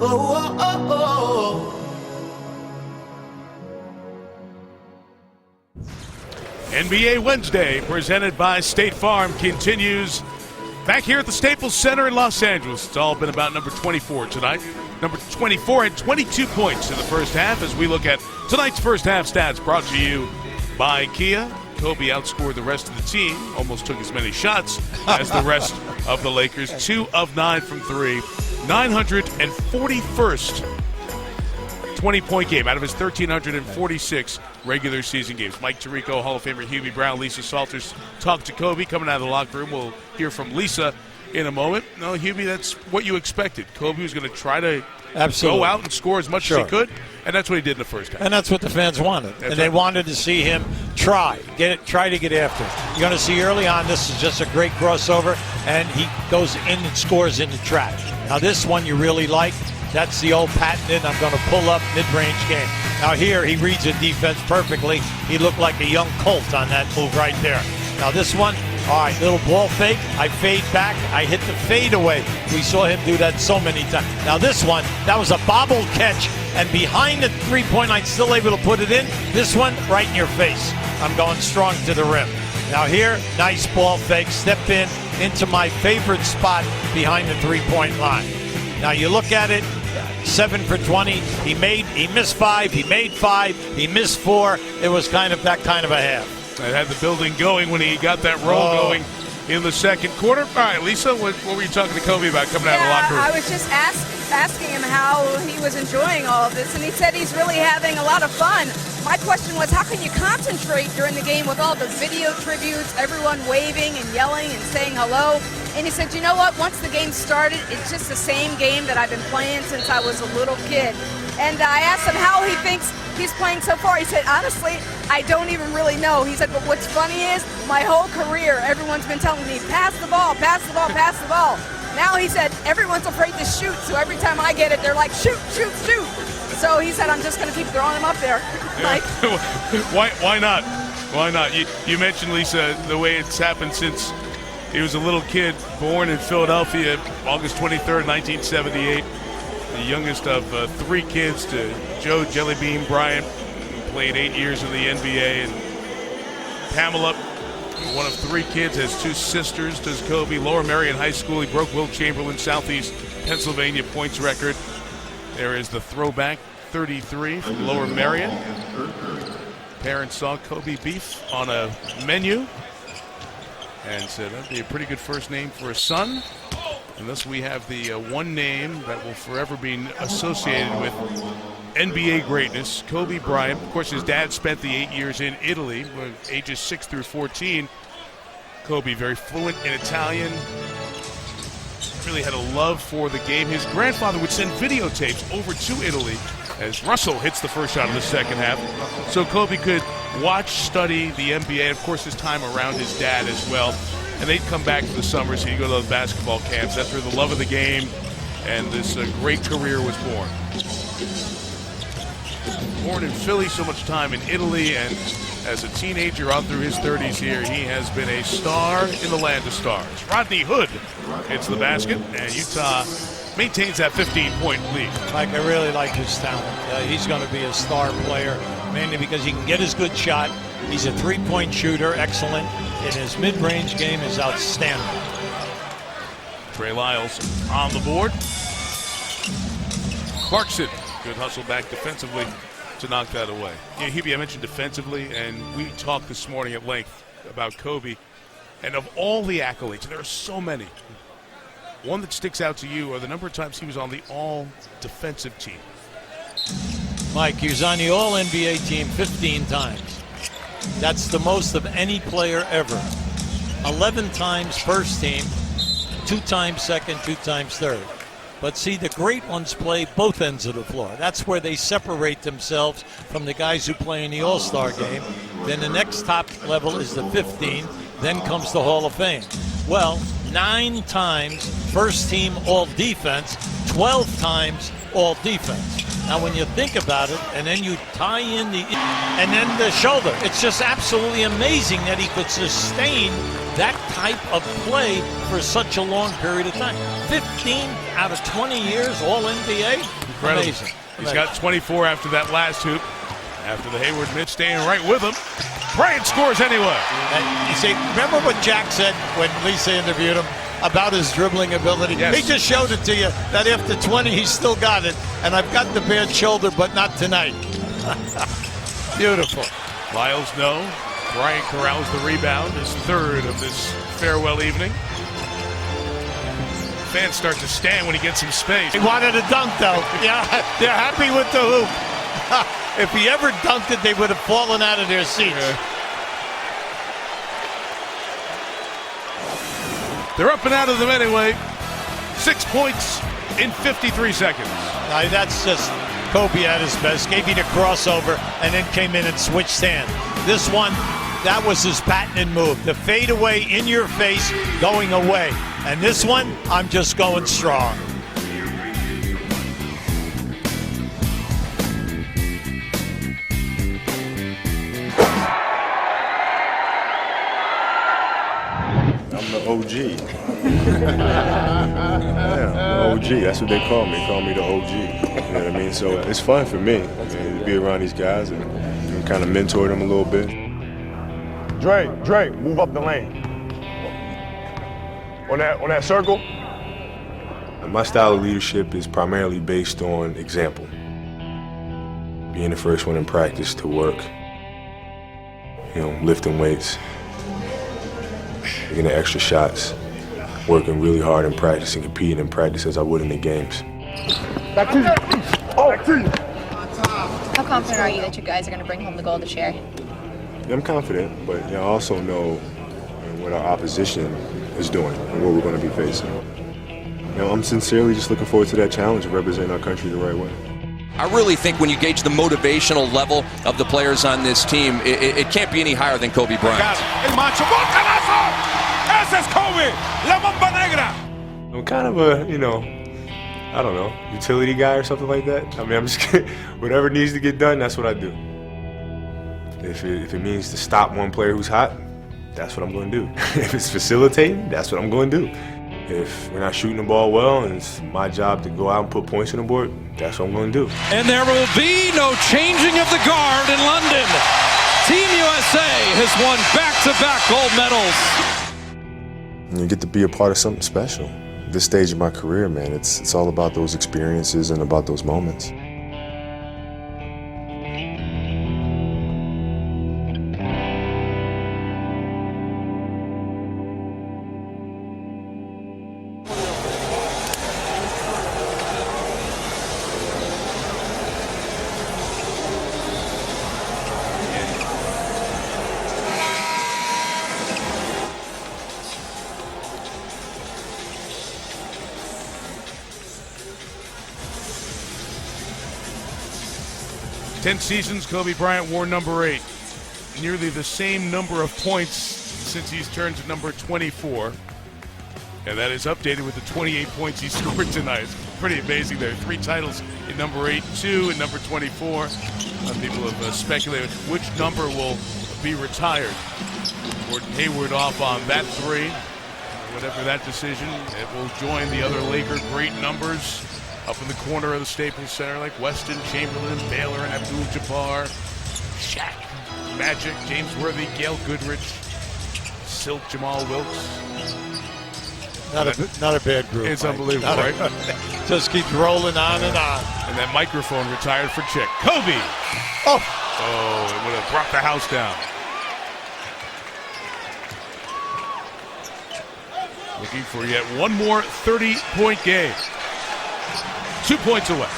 Oh, oh, oh, oh. NBA Wednesday, presented by State Farm, continues back here at the Staples Center in Los Angeles. It's all been about number 24 tonight. Number 24 had 22 points in the first half as we look at tonight's first half stats brought to you by Kia. Kobe outscored the rest of the team, almost took as many shots as the rest of the Lakers. 2 of 9 from 3, 941st 20-point game out of his 1,346 regular season games. Mike Tirico, Hall of Famer Hubie Brown, Lisa Salters talked to Kobe coming out of the locker room. We'll hear from Lisa in a moment. No, Hubie, that's what you expected. Kobe was going to try to go out and score as much as he could, and that's what he did in the first half. And that's what the fans wanted. They wanted to see him try to get after it. You're going to see early on, this is just a great crossover, and he goes in and scores in the trash. Now this one you really like. That's the old patented, I'm going to pull up mid-range game. Now here, he reads the defense perfectly. He looked like a young colt on that move right there. Now this one, all right, little ball fake. I fade back. I hit the fade away. We saw him do that so many times. Now this one, that was a bobble catch, and behind the three-point line, still able to put it in. This one, right in your face. I'm going strong to the rim. Now here, nice ball fake. Step in into my favorite spot behind the three-point line. Now you look at it, 7 for 20. He missed 5. He made 5. He missed 4. It was kind of that kind of a half. It had the building going when he got that roll going in the second quarter. All right, Lisa, what were you talking to Kobe about coming out of the locker room? I was just asking him how he was enjoying all of this, and he said he's really having a lot of fun. My question was, how can you concentrate during the game with all the video tributes, everyone waving and yelling and saying hello? And he said, you know what, once the game started, it's just the same game that I've been playing since I was a little kid. And I asked him how he thinks he's playing so far. He said, honestly, I don't even really know. He said, but what's funny is my whole career, everyone's been telling me, pass the ball, pass the ball, pass the ball. Now he said, everyone's afraid to shoot, so every time I get it, they're like, shoot, shoot, shoot. So he said, I'm just going to keep throwing them up there. Like, why not? Why not? You mentioned, Lisa, the way it's happened since he was a little kid, born in Philadelphia, August 23rd, 1978. The youngest of 3 kids to Joe Jellybean Bryant, who played 8 years in the NBA. And Pamela, one of 3 kids, has 2 sisters, does Kobe. Lower Merion High School, he broke Will Chamberlain's Southeast Pennsylvania points record. There is the throwback 33 from Lower Merion. Parents saw Kobe beef on a menu and said that'd be a pretty good first name for a son. And thus we have the one name that will forever be associated with NBA greatness, Kobe Bryant. Of course, his dad spent the 8 years in Italy, ages 6 through 14. Kobe, very fluent in Italian, really had a love for the game. His grandfather would send videotapes over to Italy as Russell hits the first shot of the second half. So Kobe could watch, study the NBA, and of course his time around his dad as well. And they'd come back for the summers, so he'd go to the basketball camps. That's where the love of the game and this great career was born. Born in Philly, so much time in Italy, and as a teenager on through his 30s here, he has been a star in the land of stars. Rodney Hood hits the basket, and Utah maintains that 15-point lead. Mike, I really like his talent. He's going to be a star player, mainly because he can get his good shot. He's a three-point shooter, excellent, and his mid-range game is outstanding. Trey Lyles on the board. Clarkson, good hustle back defensively to knock that away. Yeah, Hubie, I mentioned defensively, and we talked this morning at length about Kobe. And of all the accolades, there are so many, one that sticks out to you are the number of times he was on the all-defensive team. Mike, he was on the All-NBA team 15 times. That's the most of any player ever. 11 times first team, 2 times second, 2 times third. But see, the great ones play both ends of the floor. That's where they separate themselves from the guys who play in the All-Star game. Then the next top level is the 15. Then comes the Hall of Fame. Well, 9 times first team All-Defense, 12 times All-Defense. Now, when you think about it, and then you tie in and then the shoulder, it's just absolutely amazing that he could sustain that type of play for such a long period of time. 15 out of 20 years, all NBA. Incredible. Amazing. He's got 24 after that last hoop. After the Hayward mitch staying right with him. Bryant scores anyway. And you see, remember what Jack said when Lisa interviewed him about his dribbling ability? Yes. He just showed it to you that after 20, he's still got it. And I've got the bad shoulder, but not tonight. Beautiful. Lyles no. Bryant corrals the rebound, his third of this farewell evening. Fans start to stand when he gets some space. He wanted a dunk, though. Yeah, they're happy with the hoop. If he ever dunked it, they would have fallen out of their seats. Yeah. They're up and out of them anyway. 6 points in 53 seconds. Now, that's just Kobe at his best. Gave you the crossover and then came in and switched hands. This one, that was his patented move. The fadeaway in your face, going away. And this one, I'm just going strong. I'm the OG. Yeah, I'm the OG. That's what they call me. They call me the OG. You know what I mean? So it's fun for me, to be around these guys and kind of mentor them a little bit. Dre, move up the lane. On that circle. My style of leadership is primarily based on example. Being the first one in practice to work. You know, lifting weights. Taking the extra shots, working really hard in practice and competing in practice as I would in the games. Back to you. Oh, back to you. How confident are you that you guys are going to bring home the gold this year? Yeah, I'm confident, but I also know what our opposition is doing and what we're going to be facing. I'm sincerely just looking forward to that challenge of representing our country the right way. I really think when you gauge the motivational level of the players on this team, it can't be any higher than Kobe Bryant. I'm kind of a, I don't know, utility guy or something like that. I mean, I'm just kidding. Whatever needs to get done, that's what I do. If it means to stop one player who's hot, that's what I'm going to do. If it's facilitating, that's what I'm going to do. If we're not shooting the ball well and it's my job to go out and put points on the board, that's what I'm going to do. And there will be no changing of the guard in London. Team USA has won back-to-back gold medals. You get to be a part of something special. This stage of my career, man, it's all about those experiences and about those moments. Ten seasons, Kobe Bryant wore number 8. Nearly the same number of points since he's turned to number 24. And that is updated with the 28 points he scored tonight. It's pretty amazing there. 3 titles in number 8, 2 in number 24. People have speculated which number will be retired. Gordon Hayward off on that 3. Whatever that decision, it will join the other Laker great numbers up in the corner of the Staples Center, like Weston, Chamberlain, Baylor, and Abdul-Jabbar, Shaq, Magic, James Worthy, Gail Goodrich, Silk, Jamal Wilkes. Not a bad group. It's Mike. unbelievable, right? Just keeps rolling on and on. And that microphone retired for Chick. Kobe! Oh, it would have brought the house down. Looking for yet one more 30-point game. 2 points away.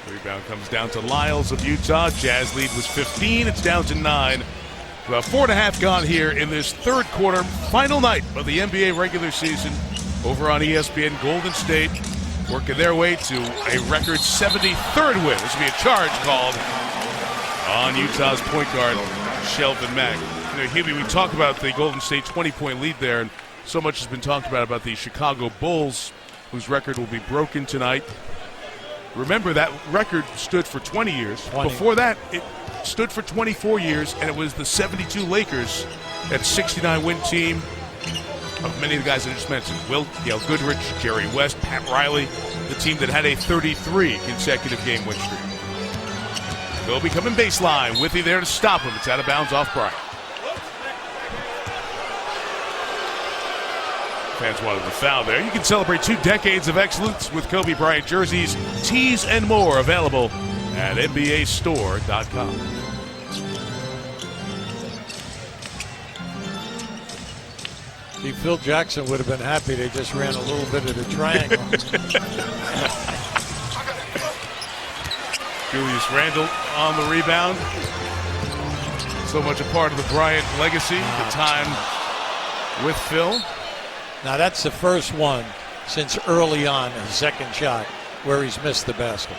Rebound comes down to Lyles of Utah. Jazz lead was 15. It's down to 9. About 4.5 gone here in this third quarter. Final night of the NBA regular season over on ESPN. Golden State working their way to a record 73rd win. This will be a charge called on Utah's point guard, Shelvin Mack. know, Hubie, we talk about the Golden State 20-point lead there, and so much has been talked about the Chicago Bulls, whose record will be broken tonight. Remember, that record stood for 20 years. 20. Before that, it stood for 24 years, and it was the 72 Lakers, that 69-win team of many of the guys I just mentioned. Wilt, Gail Goodrich, Jerry West, Pat Riley, the team that had a 33 consecutive game win streak. Kobe coming baseline. Withy there to stop him. It's out of bounds off Bryant. Fans wanted the foul there. You can celebrate 2 decades of excellence with Kobe Bryant jerseys, tees, and more available at NBAstore.com. See, Phil Jackson would have been happy they just ran a little bit of the triangle. Julius Randle on the rebound. So much a part of the Bryant legacy, the time with Phil. Now that's the first one since early on, his second shot, where he's missed the basket.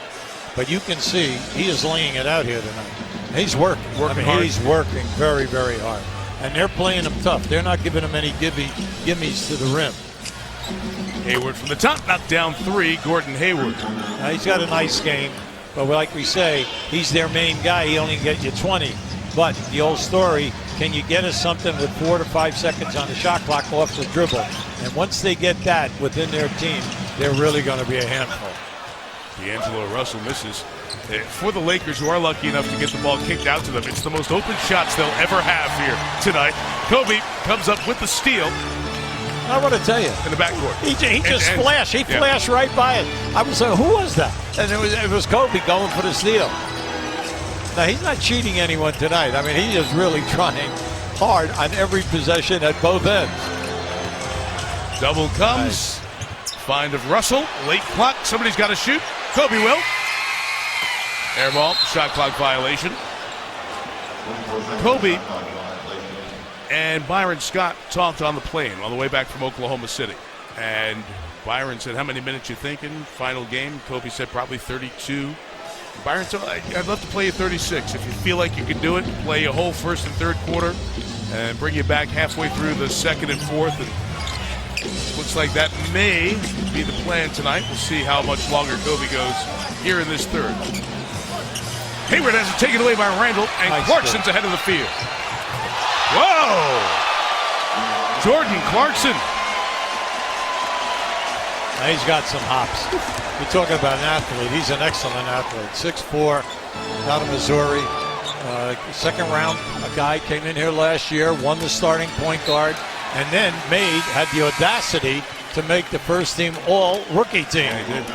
But you can see he is laying it out here tonight. He's working. Hard. He's working very, very hard. And they're playing him tough. They're not giving him any gimmies to the rim. Hayward from the top, knocked down 3, Gordon Hayward. Now he's got a nice game, but like we say, he's their main guy. He only can get you 20. But the old story, can you get us something with 4 to 5 seconds on the shot clock off the dribble? And once they get that within their team, they're really going to be a handful. D'Angelo Russell misses. For the Lakers, who are lucky enough to get the ball kicked out to them, it's the most open shots they'll ever have here tonight. Kobe comes up with the steal. I want to tell you, in the backcourt. He just flashed. He flashed right by it. I was like, who was that? And it was Kobe going for the steal. Now, he's not cheating anyone tonight. I mean, he is really trying hard on every possession at both ends. Double comes. Nice. Find of Russell. Late clock. Somebody's got to shoot. Kobe will. Air ball. Shot clock violation. Kobe and Byron Scott talked on the plane on the way back from Oklahoma City. And Byron said, how many minutes you thinking? Final game. Kobe said probably 32. Byron said, I'd love to play you 36. If you feel like you can do it, play a whole first and third quarter and bring you back halfway through the second and fourth. And looks like that may be the plan tonight. We'll see how much longer Kobe goes here in this third. Hayward has it taken away by Randle, and nice Clarkson's ahead of the field. Whoa! Jordan Clarkson. Now he's got some hops. You're talking about an athlete. He's an excellent athlete. 6'4", out of Missouri. Second round, a guy came in here last year, won the starting point guard, and then had the audacity to make the first team all-rookie team. Yeah, he did.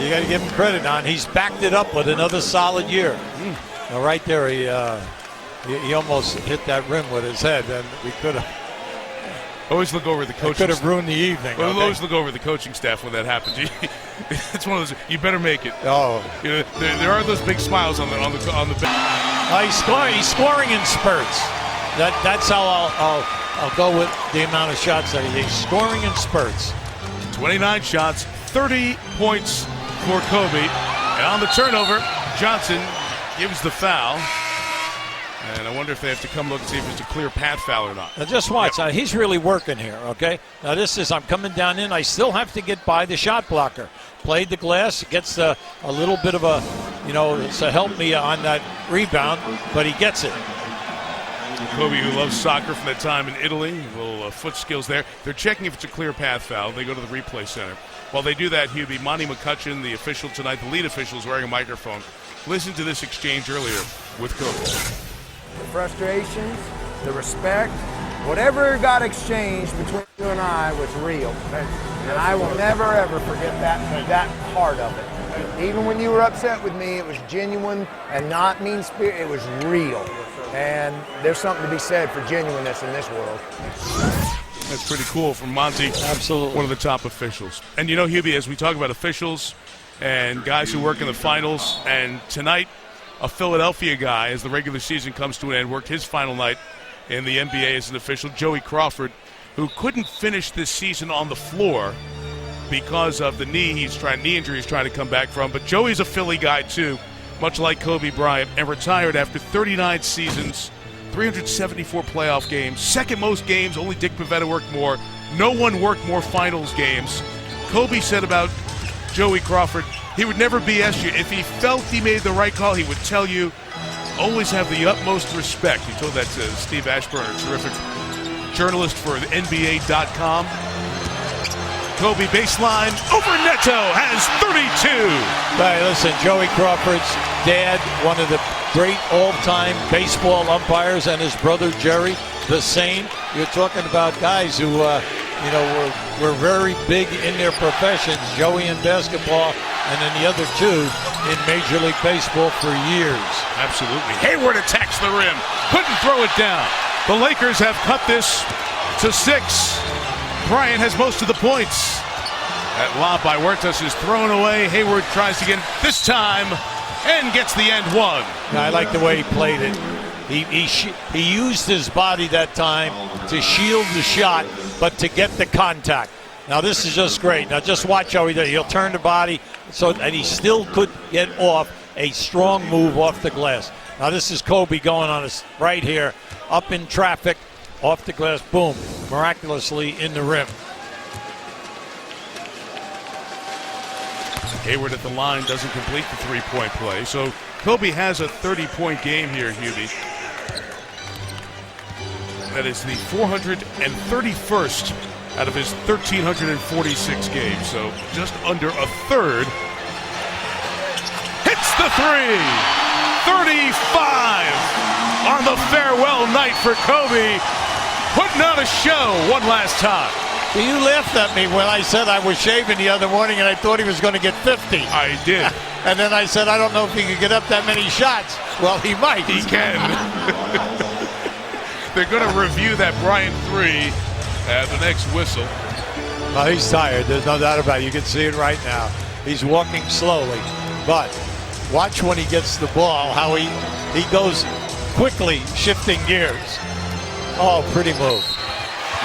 You got to give him credit on. He's backed it up with another solid year. Now right there, he almost hit that rim with his head, and we could have. Always look over the coaching. Could have ruined the evening. Well, always look over the coaching staff when that happens. It's one of those. You better make it. Oh, you know, there are those big smiles on the bench. He's scoring in spurts. That's how I'll go with the amount of shots that he's scoring in spurts. 29 shots, 30 points for Kobe, and on the turnover, Johnson gives the foul. And I wonder if they have to come look and see if it's a clear path foul or not. Now just watch. Yep. He's really working here, okay? Now this is, I'm coming down in. I still have to get by the shot blocker. Played the glass, gets a little bit of a, to help me on that rebound, but he gets it. Kobe, who loves soccer from that time in Italy, little foot skills there. They're checking if it's a clear path foul. They go to the replay center. While they do that, Hubie, Monty McCutcheon, the official tonight, the lead official, is wearing a microphone. Listen to this exchange earlier with Kobe. The frustrations, the respect, whatever got exchanged between you and I was real. And I will never, ever forget that part of it. Even when you were upset with me, it was genuine and not mean-spirited. It was real. And there's something to be said for genuineness in this world. That's pretty cool from Monty. Absolutely. One of the top officials. And Hubie, as we talk about officials and guys who work in the finals, and tonight, a Philadelphia guy, as the regular season comes to an end, worked his final night in the NBA as an official, Joey Crawford, who couldn't finish this season on the floor because of the knee injury he's trying to come back from. But Joey's a Philly guy too, much like Kobe Bryant, and retired after 39 seasons, 374 playoff games, second most games, only Dick Pavetta worked more. No one worked more finals games. Kobe said about Joey Crawford, he would never BS you. If he felt he made the right call, he would tell you, always have the utmost respect. He told that to Steve Ashburn, a terrific journalist for NBA.com. Kobe baseline over Neto has 32. Hey, listen, Joey Crawford's dad, one of the great all-time baseball umpires, and his brother Jerry, the same. You're talking about guys who, were very big in their professions. Joey in basketball, and then the other two in Major League Baseball for years. Absolutely. Hayward attacks the rim. Couldn't throw it down. The Lakers have cut this to 6. Bryant has most of the points. That lob by Huertas is thrown away. Hayward tries again this time and gets the end one. I like the way he played it. He used his body that time to shield the shot, but to get the contact. Now this is just great. Now just watch how he does. He'll turn the body, and he still could get off a strong move off the glass. Now this is Kobe going on his right here, up in traffic, off the glass, boom, miraculously in the rim. Hayward at the line doesn't complete the three-point play. So Kobe has a 30-point game here, Hubie. That is the 431st out of his 1,346 games. So just under a third. Hits the three. 35 on the farewell night for Kobe. Putting on a show one last time. You laughed at me when I said I was shaving the other morning and I thought he was going to get 50. I did. And then I said, I don't know if he could get up that many shots. Well, he might. He can. They're going to review that Bryant 3 at the next whistle. Oh, he's tired. There's no doubt about it. You can see it right now. He's walking slowly. But watch when he gets the ball, how he goes quickly shifting gears. Oh, pretty move.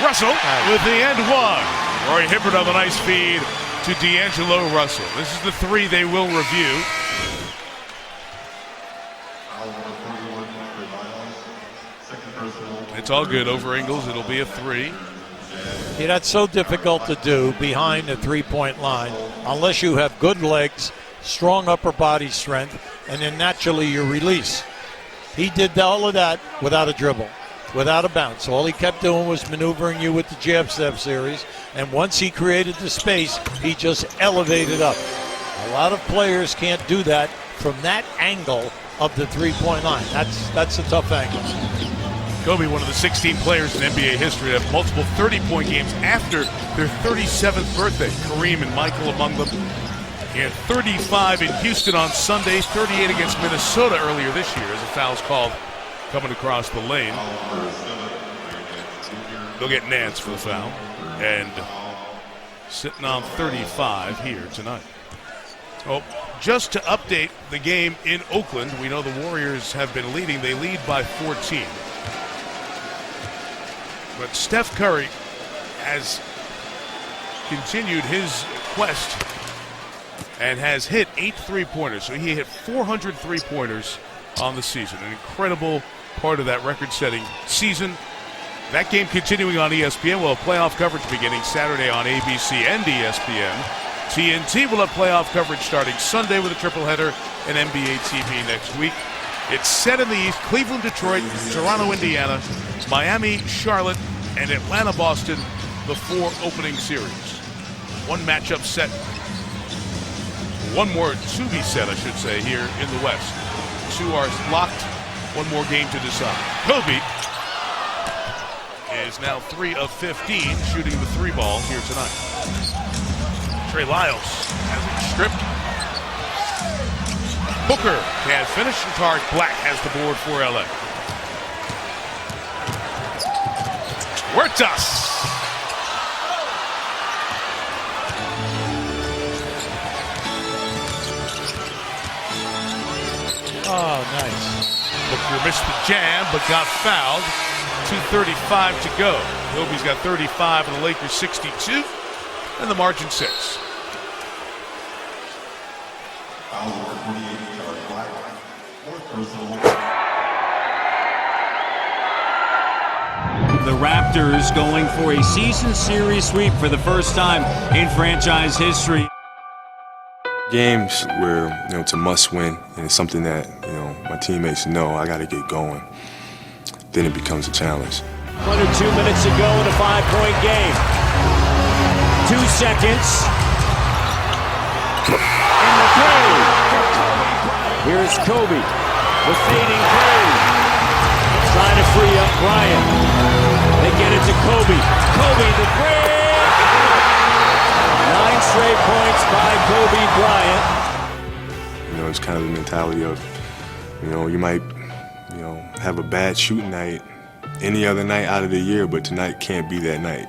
Russell with the end one. Roy Hibbert on the nice feed to D'Angelo Russell. This is the 3 they will review. It's all good over Ingles. It'll be a 3. Yeah, that's so difficult to do behind the three-point line unless you have good legs, strong upper body strength, and then naturally your release. He did all of that without a dribble, without a bounce. All he kept doing was maneuvering you with the jab step series, and once he created the space, he just elevated up. A lot of players can't do that from that angle of the three-point line. That's a tough angle. Kobe, one of the 16 players in NBA history to have multiple 30-point games after their 37th birthday. Kareem and Michael among them. He had 35 in Houston on Sunday, 38 against Minnesota earlier this year as a foul's called coming across the lane. They'll get Nance for the foul. And sitting on 35 here tonight. Oh, just to update the game in Oakland, we know the Warriors have been leading. They lead by 14. But Steph Curry has continued his quest and has hit 8 three-pointers. So he hit 400 three-pointers on the season. An incredible part of that record-setting season. That game continuing on ESPN. We'll have playoff coverage beginning Saturday on ABC and ESPN. TNT will have playoff coverage starting Sunday with a tripleheader and NBA TV next week. It's set in the East: Cleveland, Detroit, Toronto, Indiana, Miami, Charlotte, and Atlanta, Boston, the 4 opening series. One matchup set, one more to be set, I should say, here in the West. 2 are locked, one more game to decide. Kobe is now 3 of 15 shooting the 3 ball here tonight. Trey Lyles has it stripped. Booker can't finish, and Tarek Black has the board for LA. Huertas. Oh, nice. Booker missed the jam, but got fouled. 2:35 to go. Kobe's got 35 and the Lakers 62, and the margin 6. The Raptors going for a season series sweep for the first time in franchise history. Games where it's a must-win and it's something that my teammates know I got to get going. Then it becomes a challenge. Under 2 minutes to go in a 5-point game. 2 seconds. In the three. Here's Kobe. The fading three. Trying to free up Bryant. They get it to Kobe. Kobe the three. 9 straight points by Kobe Bryant. It's kind of the mentality of, you might, have a bad shooting night any other night out of the year, but tonight can't be that night.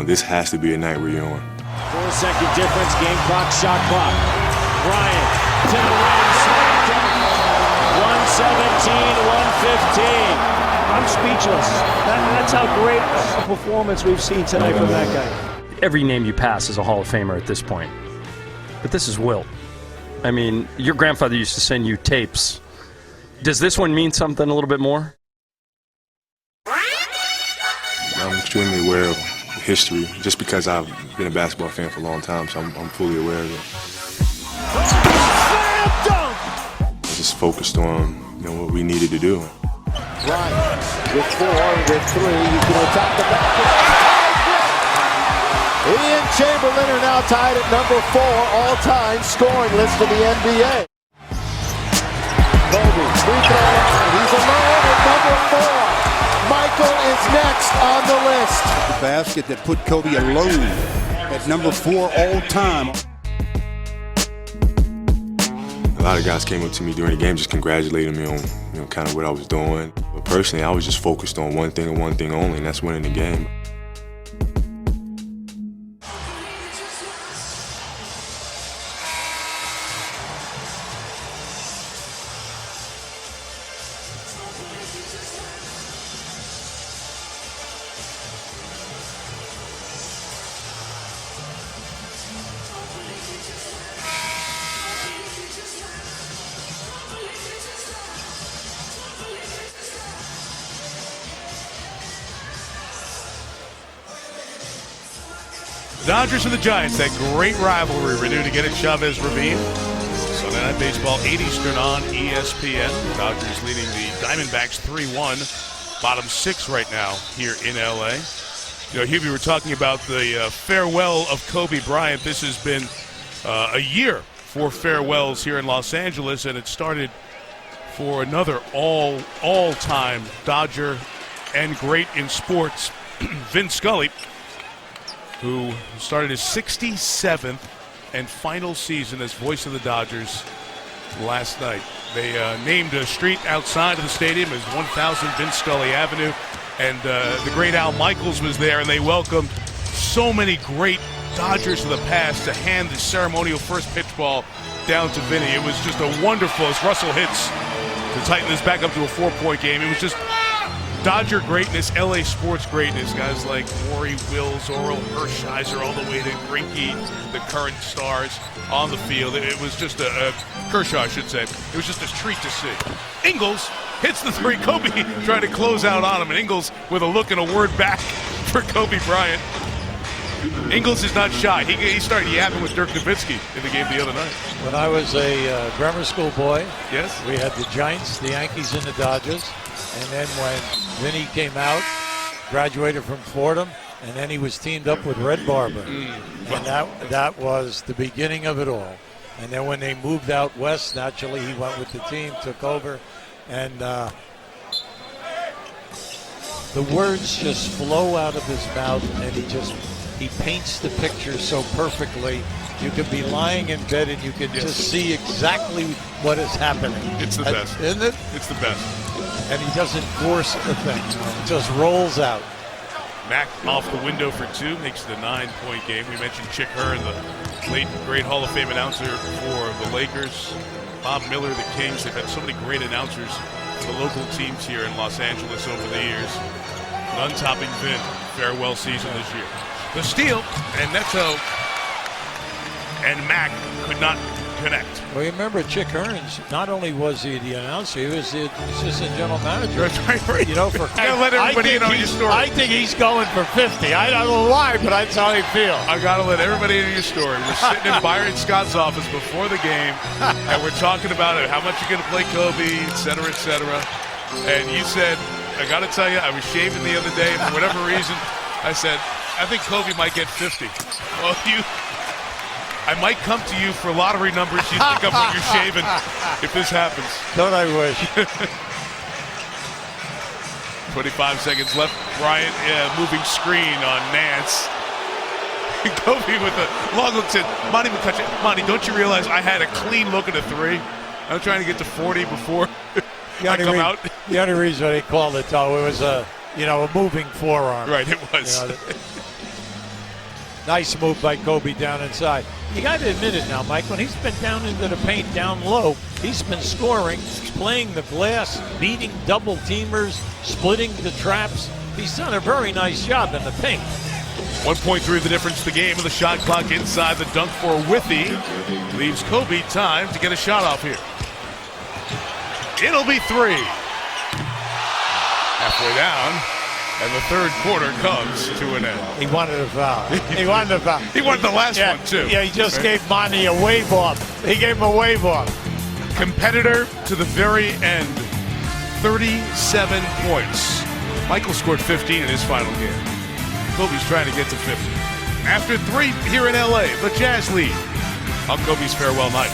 This has to be a night where you're on. 4-second difference, game clock, shot clock. Bryant to the rim, slammed it. 117, 115. I'm speechless. That's how great a performance we've seen tonight from that guy. Every name you pass is a Hall of Famer at this point. But this is Wilt. I mean, your grandfather used to send you tapes. Does this one mean something a little bit more? I'm extremely aware of history, just because I've been a basketball fan for a long time, so I'm fully aware of it. I just focused on what we needed to do. Bryant with 4, with 3, you can attack the basket. He and Chamberlain are now tied at number 4 all-time scoring list of the NBA. Kobe, free throw line. He's alone at number 4. Michael is next on the list. The basket that put Kobe alone at number 4 all-time. A lot of guys came up to me during the game just congratulating me on kind of what I was doing. But personally, I was just focused on one thing and one thing only, and that's winning the game. Dodgers and the Giants, that great rivalry renewed again at Chavez Ravine. Sunday Night Baseball, 8 Eastern on ESPN. Dodgers leading the Diamondbacks 3-1. Bottom 6 right now here in L.A. Hugh, we were talking about the farewell of Kobe Bryant. This has been a year for farewells here in Los Angeles, and it started for another all-time Dodger and great in sports, Vin Scully, who started his 67th and final season as voice of the Dodgers last night. They named a street outside of the stadium as 1000 Vin Scully Avenue, and the great Al Michaels was there, and they welcomed so many great Dodgers of the past to hand the ceremonial first pitch ball down to Vinny. It was just a wonderful, as Russell hits to tighten this back up to a 4-point game. It was just Dodger greatness, LA sports greatness. Guys like Maury Wills, Oral Hershiser, all the way to Greinke, the current stars on the field. It was just Kershaw, I should say. It was just a treat to see. Ingles hits the three. Kobe trying to close out on him, and Ingles with a look and a word back for Kobe Bryant. Ingles is not shy. He started yapping with Dirk Nowitzki in the game the other night. When I was a grammar school boy, yes, we had the Giants, the Yankees, and the Dodgers. And then when Vinny came out, graduated from Fordham, and then he was teamed up with Red Barber. And that was the beginning of it all. And then when they moved out west, naturally he went with the team, took over, and the words just flow out of his mouth, and he paints the picture so perfectly. You could be lying in bed and you could just see exactly what is happening. It's the best. Isn't it? It's the best. And he doesn't force a thing. It just rolls out. Mack off the window for two, makes it a 9-point game. We mentioned Chick Hearn, the late great Hall of Fame announcer for the Lakers. Bob Miller, the Kings. They've had so many great announcers for the local teams here in Los Angeles over the years. None topping Vin. Farewell season this year. The steal, and Neto and Mack could not connect. Well, you remember Chick Hearns, not only was he the announcer, he was the assistant general manager. Right. You know, for gotta let everybody know your story. I think he's going for 50. I don't know why, but that's how I feel. I gotta let everybody know your story. We're sitting in Byron Scott's office before the game, and we're talking about it, how much you're gonna play Kobe, et cetera, et cetera. And you said, I gotta tell you, I was shaving the other day for whatever reason. I said, I think Kobe might get 50. Well, I might come to you for lottery numbers you think of when you're shaving if this happens. Don't I wish? 25 seconds left. Bryant moving screen on Nance. Kobe with a long look said, Monty McCutcheon, Monty, don't you realize I had a clean look at a three? I'm trying to get to 40 before I come out. The only reason they called it, though, it was a moving forearm. Right, it was. Nice move by Kobe down inside. You got to admit it now, Mike. When he's been down into the paint, down low, he's been scoring, playing the glass, beating double teamers, splitting the traps. He's done a very nice job in the paint. 1.3 the difference the game of the shot clock inside the dunk for Withy. Leaves Kobe time to get a shot off here. It'll be three. Halfway down. And the third quarter comes to an end. He wanted a foul. He wanted a foul. He wanted the last one, too. Yeah, he just gave Monty a wave off. He gave him a wave off. Competitor to the very end. 37 points. Michael scored 15 in his final game. Kobe's trying to get to 50. After three here in L.A., the Jazz lead on Kobe's farewell night.